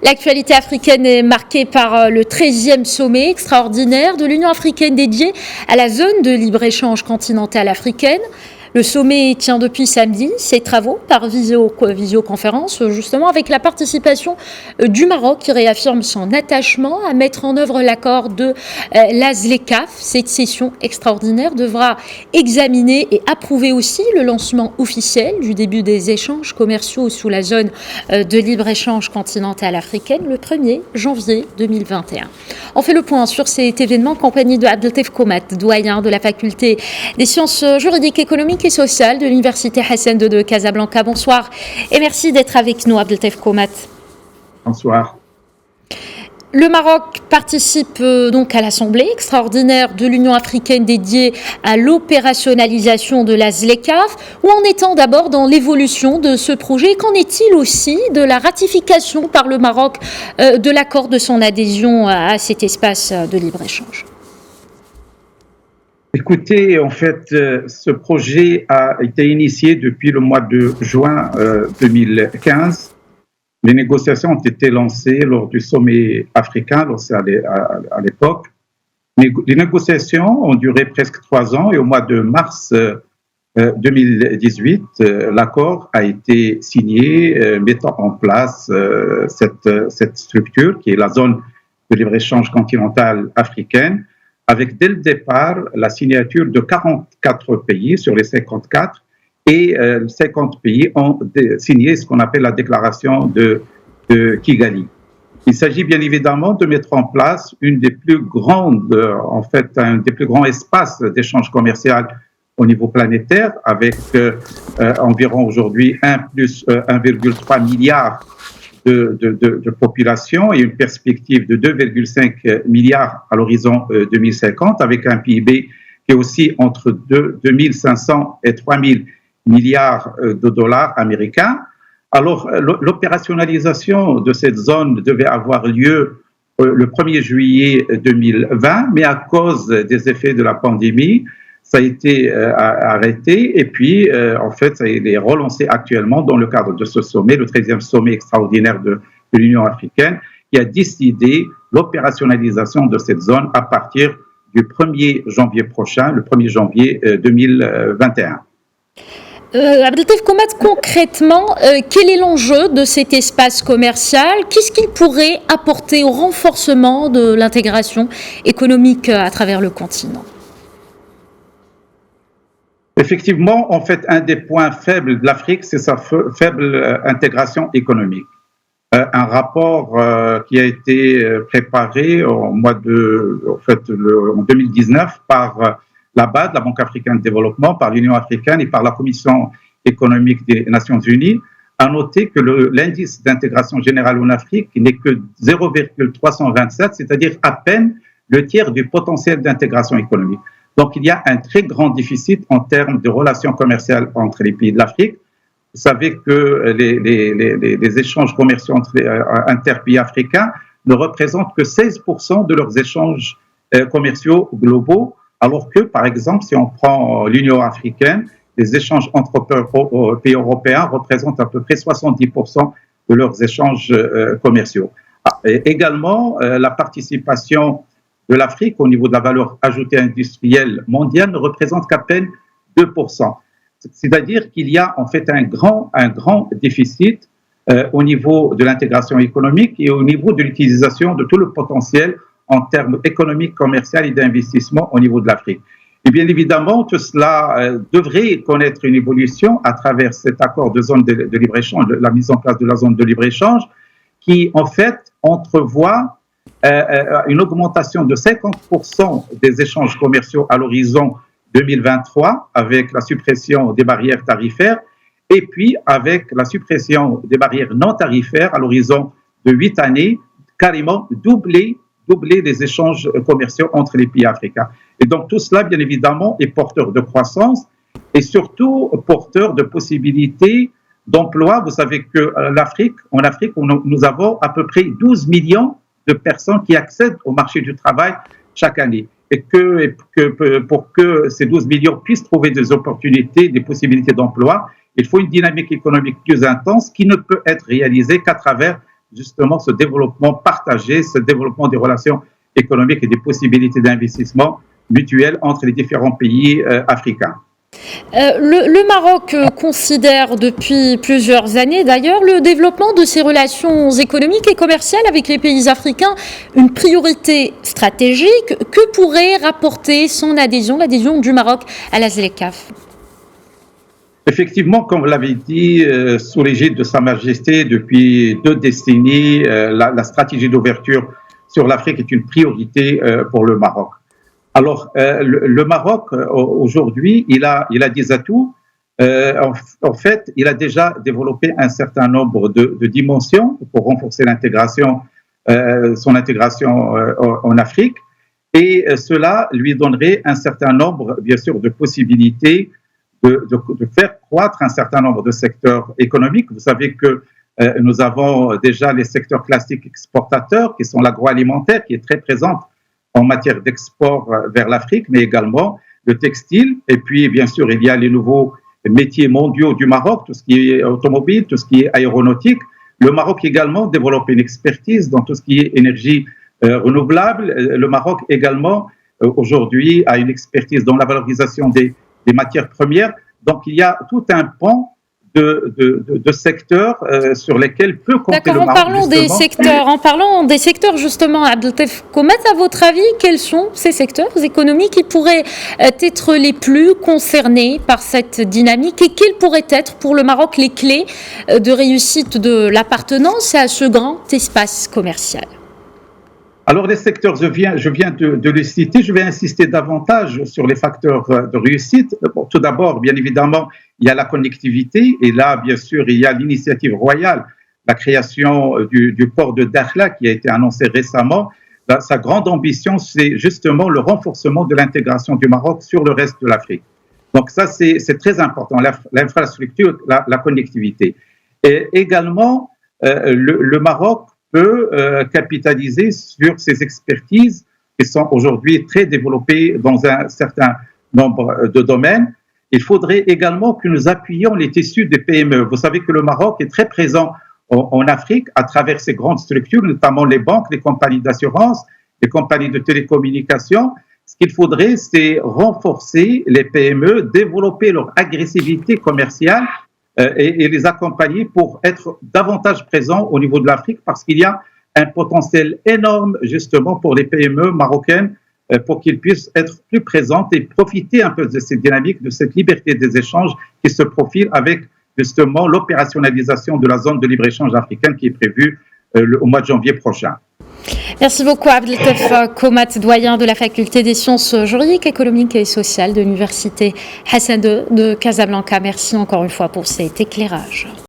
L'actualité africaine est marquée par le 13e sommet extraordinaire de l'Union africaine dédié à la zone de libre-échange continentale africaine. Le sommet tient depuis samedi ses travaux par visioconférence, justement avec la participation du Maroc qui réaffirme son attachement à mettre en œuvre l'accord de la ZLECAf. Cette session extraordinaire devra examiner et approuver aussi le lancement officiel du début des échanges commerciaux sous la zone de libre-échange continentale africaine le 1er janvier 2021. On fait le point sur cet événement en compagnie de Abdeltef Komat, doyen de la faculté des sciences juridiques, économiques et sociales de l'Université Hassan II de Casablanca. Bonsoir et merci d'être avec nous, Abdeltef Komat. Bonsoir. Le Maroc participe donc à l'Assemblée extraordinaire de l'Union africaine dédiée à l'opérationnalisation de la ZLECAf. Où en est-on d'abord dans l'évolution de ce projet? Qu'en est-il aussi de la ratification par le Maroc de l'accord de son adhésion à cet espace de libre-échange? Écoutez, en fait, ce projet a été initié depuis le mois de juin 2015. Les négociations ont été lancées lors du sommet africain, à l'époque. Les négociations ont duré presque 3 ans et au mois de mars 2018, l'accord a été signé, mettant en place cette structure qui est la zone de libre-échange continentale africaine, avec dès le départ la signature de 44 pays sur les 54, et 50 pays ont signé ce qu'on appelle la déclaration de Kigali. Il s'agit bien évidemment de mettre en place un des plus grands espaces d'échange commercial au niveau planétaire, avec environ aujourd'hui 1,3 milliard de population et une perspective de 2,5 milliards à l'horizon 2050, avec un PIB qui est aussi entre 2 500 et 3 000 milliards de dollars américains. Alors, l'opérationnalisation de cette zone devait avoir lieu le 1er juillet 2020, mais à cause des effets de la pandémie, ça a été arrêté et puis, en fait, ça est relancé actuellement dans le cadre de ce sommet, le 13e sommet extraordinaire de l'Union africaine, qui a décidé l'opérationnalisation de cette zone à partir du 1er janvier prochain, le 1er janvier 2021. Abdeltef Komat, concrètement, quel est l'enjeu de cet espace commercial? Qu'est-ce qu'il pourrait apporter au renforcement de l'intégration économique à travers le continent? Effectivement, en fait, un des points faibles de l'Afrique, c'est sa faible intégration économique. Un rapport qui a été préparé en 2019 par la BAD, la Banque africaine de développement, par l'Union africaine et par la Commission économique des Nations unies, a noté que l'indice d'intégration générale en Afrique n'est que 0,327, c'est-à-dire à peine le tiers du potentiel d'intégration économique. Donc, il y a un très grand déficit en termes de relations commerciales entre les pays de l'Afrique. Vous savez que les échanges commerciaux entre interpays africains ne représentent que 16% de leurs échanges commerciaux globaux, alors que, par exemple, si on prend l'Union africaine, les échanges entre pays européens représentent à peu près 70% de leurs échanges commerciaux. Et également, la participation de l'Afrique au niveau de la valeur ajoutée industrielle mondiale ne représente qu'à peine 2%. C'est-à-dire qu'il y a en fait un grand déficit au niveau de l'intégration économique et au niveau de l'utilisation de tout le potentiel en termes économiques, commerciaux et d'investissement au niveau de l'Afrique. Et bien évidemment, tout cela devrait connaître une évolution à travers cet accord de zone de libre-échange, la mise en place de la zone de libre-échange, qui en fait entrevoit une augmentation de 50% des échanges commerciaux à l'horizon 2023 avec la suppression des barrières tarifaires et puis avec la suppression des barrières non tarifaires à l'horizon de 8 années, carrément doubler les échanges commerciaux entre les pays africains. Et donc tout cela, bien évidemment, est porteur de croissance et surtout porteur de possibilités d'emploi. Vous savez que en Afrique, nous avons à peu près 12 millions de personnes qui accèdent au marché du travail chaque année. Et pour que ces 12 millions puissent trouver des opportunités, des possibilités d'emploi, il faut une dynamique économique plus intense qui ne peut être réalisée qu'à travers justement ce développement partagé, ce développement des relations économiques et des possibilités d'investissement mutuelles entre les différents pays africains. Le Maroc considère depuis plusieurs années d'ailleurs le développement de ses relations économiques et commerciales avec les pays africains une priorité stratégique. Que pourrait rapporter son adhésion, l'adhésion du Maroc à la ZLECAf? Effectivement, comme vous l'avez dit, sous l'égide de Sa Majesté, depuis 2 décennies, la stratégie d'ouverture sur l'Afrique est une priorité pour le Maroc. Alors, le Maroc, aujourd'hui, il a des atouts. En fait, il a déjà développé un certain nombre de dimensions pour renforcer son intégration en Afrique. Et cela lui donnerait un certain nombre, bien sûr, de possibilités de faire croître un certain nombre de secteurs économiques. Vous savez que nous avons déjà les secteurs classiques exportateurs, qui sont l'agroalimentaire, qui est très présente en matière d'export vers l'Afrique, mais également le textile. Et puis, bien sûr, il y a les nouveaux métiers mondiaux du Maroc, tout ce qui est automobile, tout ce qui est aéronautique. Le Maroc également développe une expertise dans tout ce qui est énergie renouvelable. Le Maroc également, aujourd'hui, a une expertise dans la valorisation des matières premières. Donc, il y a tout un pan de secteurs sur lesquels peut compter le Maroc. En parlant des secteurs justement, Abdeltef Komat, à votre avis, quels sont ces secteurs économiques qui pourraient être les plus concernés par cette dynamique et quelles pourraient être pour le Maroc les clés de réussite de l'appartenance à ce grand espace commercial? Alors, les secteurs, je viens de les citer. Je vais insister davantage sur les facteurs de réussite. Bon, tout d'abord, bien évidemment, il y a la connectivité. Et là, bien sûr, il y a l'initiative royale, la création du port de Dakhla qui a été annoncée récemment. Sa grande ambition, c'est justement le renforcement de l'intégration du Maroc sur le reste de l'Afrique. Donc ça, c'est très important, l'infrastructure, la connectivité. Et également, le Maroc peut capitaliser sur ces expertises qui sont aujourd'hui très développées dans un certain nombre de domaines. Il faudrait également que nous appuyions les tissus des PME. Vous savez que le Maroc est très présent en Afrique à travers ces grandes structures, notamment les banques, les compagnies d'assurance, les compagnies de télécommunications. Ce qu'il faudrait, c'est renforcer les PME, développer leur agressivité commerciale et les accompagner pour être davantage présents au niveau de l'Afrique parce qu'il y a un potentiel énorme justement pour les PME marocaines pour qu'ils puissent être plus présentes et profiter un peu de cette dynamique, de cette liberté des échanges qui se profile avec justement l'opérationnalisation de la zone de libre-échange africaine qui est prévue au mois de janvier prochain. Merci beaucoup Abdeltef Komat, doyen de la faculté des sciences juridiques, économiques et sociales de l'université Hassan II de Casablanca. Merci encore une fois pour cet éclairage.